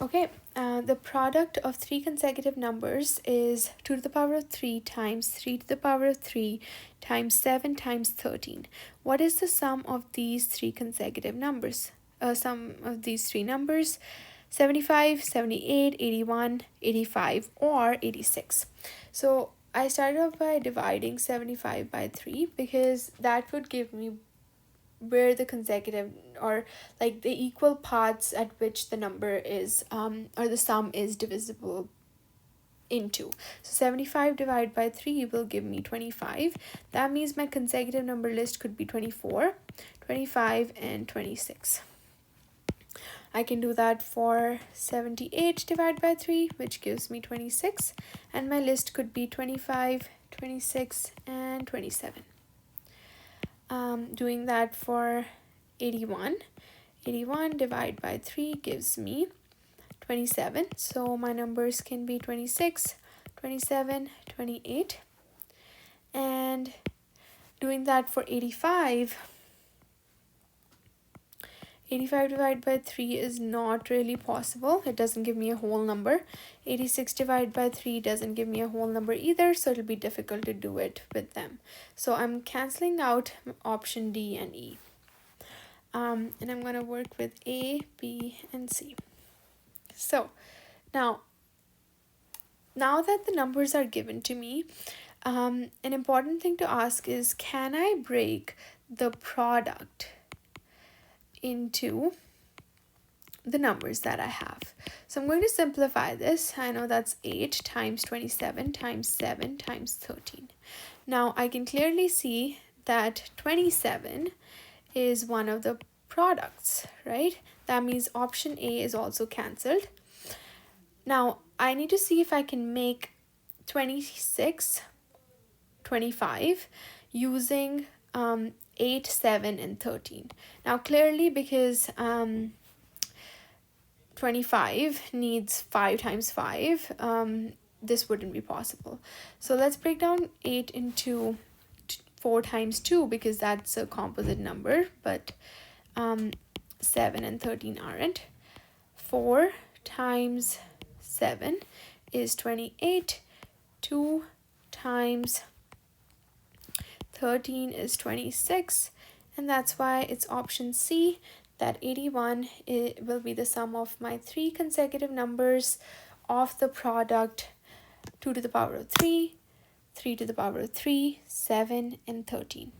Okay, the product of three consecutive numbers is 2 to the power of 3 times 3 to the power of 3 times 7 times 13. What is the sum of these three consecutive numbers? Sum of these three numbers: 75, 78, 81, 85, or 86. So I started off by dividing 75 by 3 because that would give me where the consecutive, or like the equal parts at which the number is or the sum is divisible into. So 75 divided by 3 will give me 25. That means my consecutive number list could be 24, 25, and 26. I can do that for 78 divided by 3, which gives me 26, and my list could be 25, 26, and 27. Doing that for 81. 81 divided by 3 gives me 27. So my numbers can be 26, 27, 28. And doing that for 85. 85 divided by 3 is not really possible. It doesn't give me a whole number. 86 divided by 3 doesn't give me a whole number either, so it'll be difficult to do it with them. So I'm canceling out option D and E. And I'm going to work with A, B, and C. So now that the numbers are given to me, an important thing to ask is, can I break the product into the numbers that I have? So I'm going to simplify this. I know that's 8 times 27 times 7 times 13. Now I can clearly see that 27 is one of the products, right? That means option A is also cancelled. Now I need to see if I can make 26, 25 using 8, 7, and 13. Now clearly, because 25 needs 5 times 5, this wouldn't be possible. So let's break down 8 into 4 times 2, because that's a composite number, but 7 and 13 aren't. 4 times 7 is 28. 2 times 13 is 26, and that's why it's option C, that 81 will be the sum of my three consecutive numbers of the product 2 to the power of 3, 3 to the power of 3, 7, and 13.